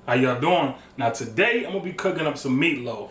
How y'all doing? Now today I'm gonna be cooking up some meatloaf.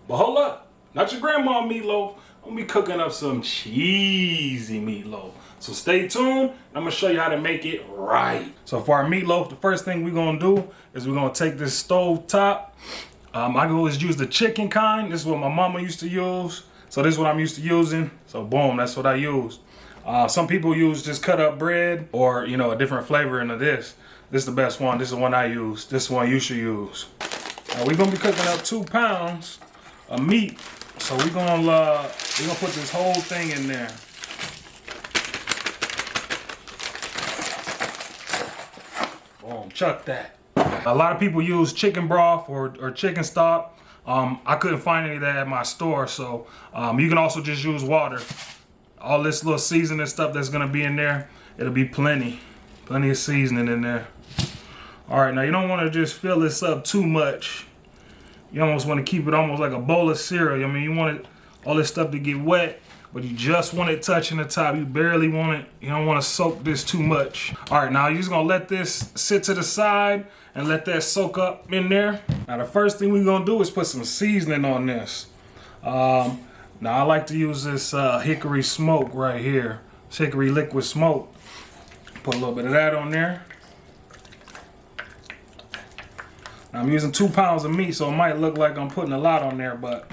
But hold up, not your grandma meatloaf. I'm gonna be cooking up some cheesy meatloaf. So stay tuned, I'm gonna show you how to make it right. So for our meatloaf, the first thing we're gonna do is we're gonna take this stove top. I can always use the chicken kind. This is what my mama used to use. So this is what I'm used to using. So boom, that's what I use. Some people use just cut up bread or, you know, a different flavor into this. This is the best one. This is the one I use. This is the one you should use. Now we're gonna be cooking up 2 pounds of meat. So we're gonna put this whole thing in there. Boom, chuck that. A lot of people use chicken broth or chicken stock. I couldn't find any of that at my store, so you can also just use water. All this little seasoning stuff that's gonna be in there, it'll be plenty of seasoning in there. All right, now you don't want to just fill this up too much. You almost want to keep it almost like a bowl of cereal. I mean, you want all this stuff to get wet, but you just want it touching the top. You barely want it. You don't want to soak this too much. All right, now you're just gonna let this sit to the side and let that soak up in there. Now the first thing we're gonna do is put some seasoning on this. Now I like to use this hickory smoke right here. It's hickory liquid smoke. Put a little bit of that on there. Now I'm using 2 pounds of meat, so it might look like I'm putting a lot on there, but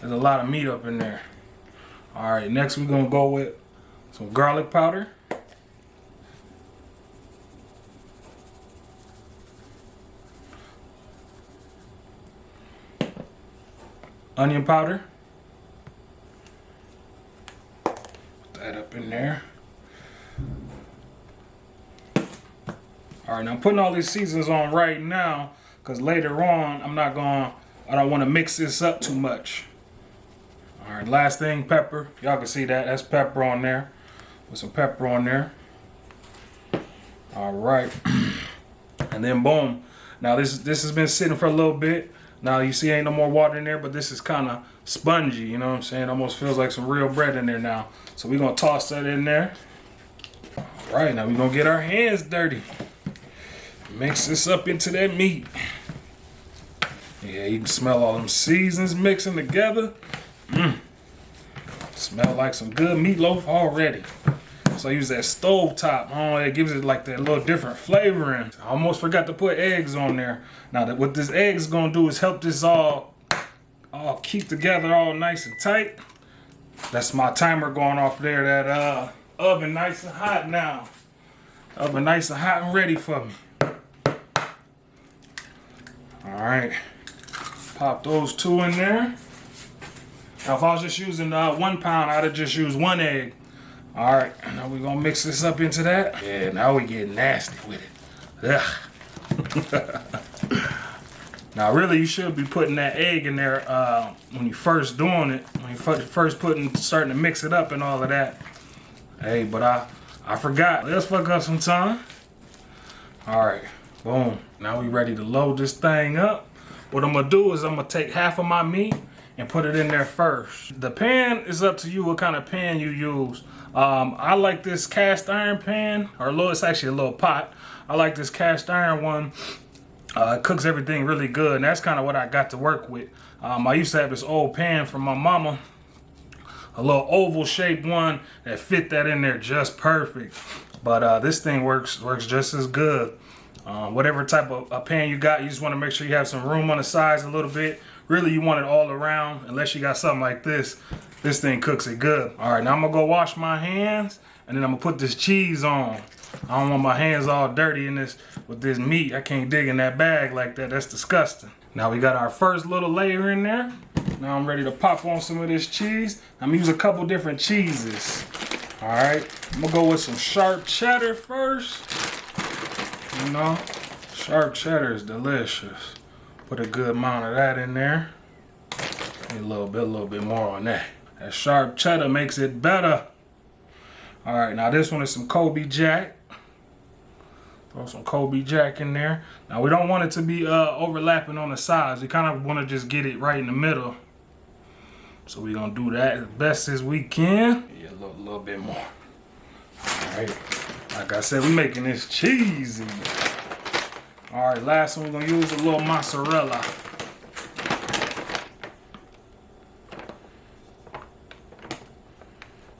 there's a lot of meat up in there. All right, next we're gonna go with some garlic powder. Onion powder. Put that up in there. All right, now I'm putting all these seasonings on right now because later on I don't want to mix this up too much. All right, last thing, pepper. Y'all can see that. That's pepper on there. Put some pepper on there. All right, and then boom. Now this has been sitting for a little bit. Now you see ain't no more water in there, but this is kind of spongy. You know what I'm saying? Almost feels like some real bread in there now. So we're gonna toss that in there. All right, now we're gonna get our hands dirty. Mix this up into that meat. Yeah, you can smell all them seasons mixing together. Smell like some good meatloaf already. So I use that stove top. Oh, it gives it like that little different flavoring. I almost forgot to put eggs on there. Now what this egg's gonna do is help this all keep together all nice and tight. That's my timer going off there. That oven nice and hot now. Oven nice and hot and ready for me. All right, pop those 2 in there. Now if I was just using 1 pound, I'd have just used 1 egg. All right, now we're gonna mix this up into that. Yeah, now we get nasty with it. Ugh. Now really you should be putting that egg in there when you first doing it, when you first starting to mix it up and all of that. Hey, but I forgot. Let's fuck up some time. All right, boom. Now we ready to load this thing up. What I'm gonna do is I'm gonna take half of my meat and put it in there first. The pan is up to you what kind of pan you use. I like this cast iron pan, it's actually a little pot. I like this cast iron one. It cooks everything really good, and that's kind of what I got to work with. I used to have this old pan from my mama, a little oval shaped one that fit that in there just perfect. But this thing works just as good. Whatever type of pan you got, you just want to make sure you have some room on the sides a little bit. Really, you want it all around, unless you got something like this. This thing cooks it good. All right, now I'm gonna go wash my hands, and then I'm gonna put this cheese on. I don't want my hands all dirty with this meat. I can't dig in that bag like that. That's disgusting. Now we got our first little layer in there. Now I'm ready to pop on some of this cheese. I'm gonna use a couple different cheeses. All right, I'm gonna go with some sharp cheddar first. You know, sharp cheddar is delicious. Put a good amount of that in there. Need a little bit more on that. That sharp cheddar makes it better. All right, now this one is some Colby Jack. Throw some Colby Jack in there. Now we don't want it to be overlapping on the sides. We kind of want to just get it right in the middle. So we're gonna do that as best as we can. Yeah, a little bit more. All right. Like I said, we're making this cheesy. All right, last one we're gonna use a little mozzarella.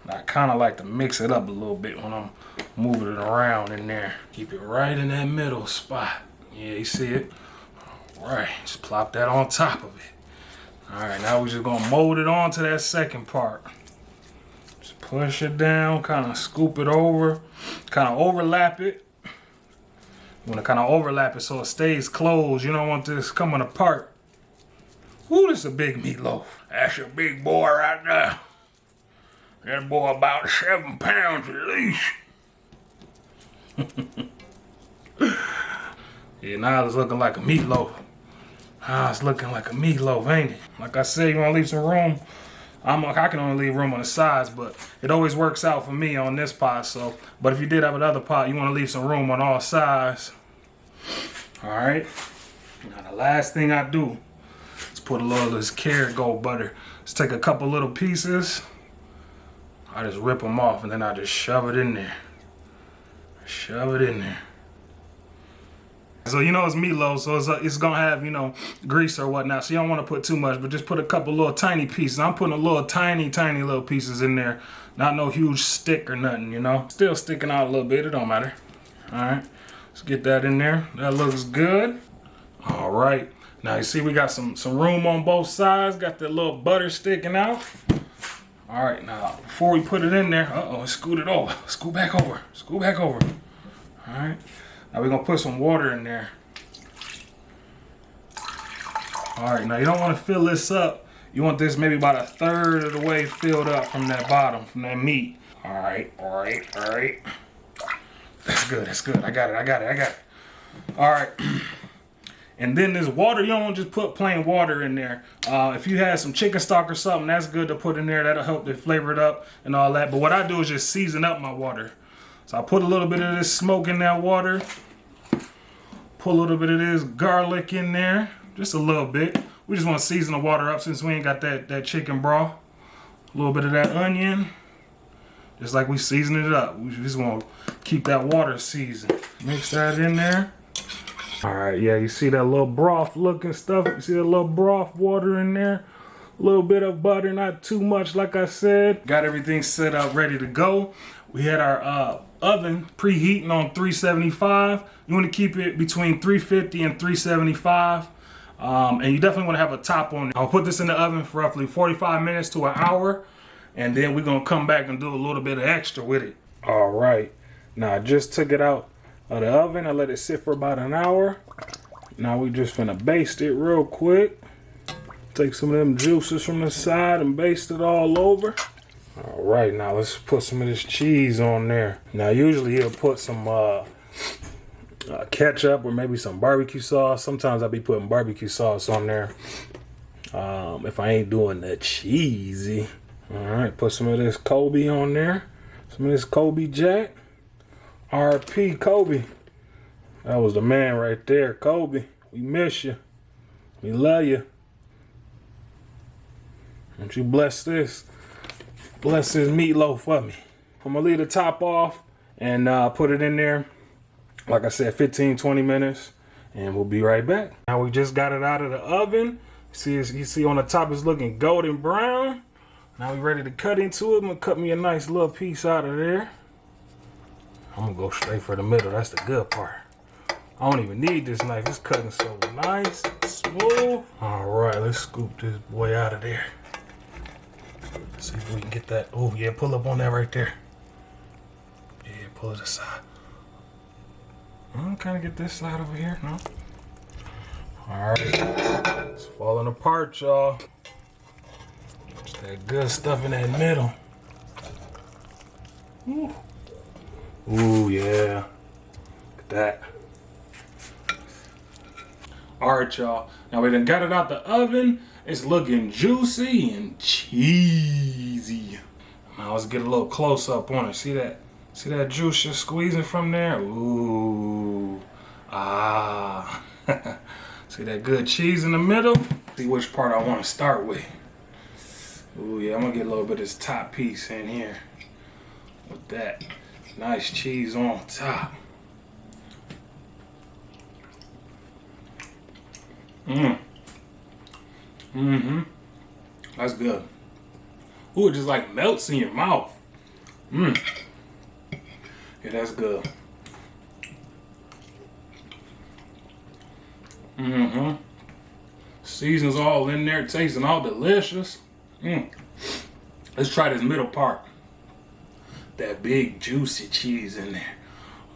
I kind of like to mix it up a little bit when I'm moving it around in there. Keep it right in that middle spot. Yeah, you see it? All right, just plop that on top of it. All right, now we're just gonna mold it on to that second part. Just push it down, kind of scoop it over, kind of overlap it. You wanna kind of overlap it so it stays closed. You don't want this coming apart. Ooh, this is a big meatloaf. That's a big boy right there. That boy about 7 pounds at least. Yeah, now it's looking like a meatloaf. Ah, it's looking like a meatloaf, ain't it? Like I said, you wanna leave some room. I can only leave room on the sides, but it always works out for me on this pot. So, but if you did have another pot, you wanna leave some room on all sides. All right. Now the last thing I do is put a little of this carrot gold butter. Just take a couple little pieces. I just rip them off and then I just shove it in there. Shove it in there. So you know it's meatloaf, so it's gonna have, you know, grease or whatnot. So you don't want to put too much, but just put a couple little tiny pieces. I'm putting a little tiny little pieces in there. Not no huge stick or nothing, you know. Still sticking out a little bit, it don't matter. All right, let's get that in there. That looks good. All right, now you see we got some room on both sides. Got that little butter sticking out. All right, now before we put it in there, scoot it over. Scoot back over. Scoot back over. All right. Now we're gonna put some water in there. All right, now you don't want to fill this up. You want this maybe about 1/3 of the way filled up from that bottom, from that meat. All right. That's good. I got it. All right. And then this water, you don't want to just put plain water in there. If you had some chicken stock or something, that's good to put in there. That'll help to flavor it up and all that. But what I do is just season up my water. So I put a little bit of this smoke in that water. Put a little bit of this garlic in there. Just a little bit. We just want to season the water up since we ain't got that chicken broth. A little bit of that onion. Just like we season it up. We just want to keep that water seasoned. Mix that in there. All right, yeah, you see that little broth looking stuff? You see that little broth water in there? A little bit of butter, not too much, like I said. Got everything set up, ready to go. We had our oven preheating on 375. You want to keep it between 350 and 375. And you definitely want to have a top on it. I'll put this in the oven for roughly 45 minutes to an hour. And then we're going to come back and do a little bit of extra with it. All right. Now, I just took it out of the oven. I let it sit for about an hour. Now we just finna baste it real quick. Take some of them juices from the side and baste it all over. All right, now let's put some of this cheese on there. Now usually he'll put some ketchup or maybe some barbecue sauce. Sometimes I'll be putting barbecue sauce on there if I ain't doing that cheesy. All right, put some of this Colby on there. Some of this Colby Jack. R.P. Colby. That was the man right there, Colby. We miss you. We love you. Won't you bless this? Bless this meatloaf for me. I'm gonna leave the top off and put it in there. Like I said, 15-20 minutes, and we'll be right back. Now we just got it out of the oven. You see on the top it's looking golden brown. Now we ready to cut into it. I'm gonna cut me a nice little piece out of there. I'm gonna go straight for the middle. That's the good part. I don't even need this knife. It's cutting so nice and smooth. All right, let's scoop this boy out of there. See if we can get that. Oh yeah, pull up on that right there. Yeah, pull it aside. I'm kind of get this side over here, no? All right, it's falling apart, y'all. It's that good stuff in that middle. Ooh. Ooh, yeah. Look at that. All right, y'all. Now we done got it out the oven. It's looking juicy and cheesy. Now let's get a little close up on it. See that? See that juice just squeezing from there? Ooh. Ah. See that good cheese in the middle? See which part I want to start with. Ooh, yeah, I'm gonna get a little bit of this top piece in here. With that nice cheese on top. That's good. Ooh, it just like melts in your mouth. Yeah, that's good. Seasons all in there, tasting all delicious. Let's try this middle part. That big juicy cheese in there.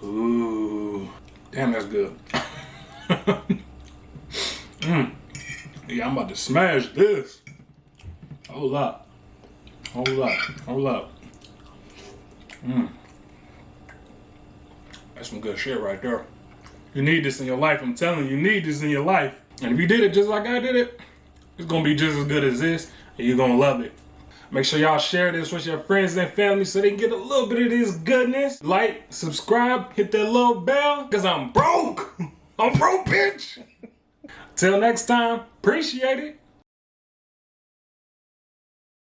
Ooh, damn, that's good. Yeah, I'm about to smash this. Hold up. Hold up. Hold up. That's some good shit right there. You need this in your life. I'm telling you, you need this in your life. And if you did it just like I did it, it's gonna be just as good as this, and you're gonna love it. Make sure y'all share this with your friends and family so they can get a little bit of this goodness. Like, subscribe, hit that little bell, because I'm broke. I'm broke, bitch. Till next time, appreciate it.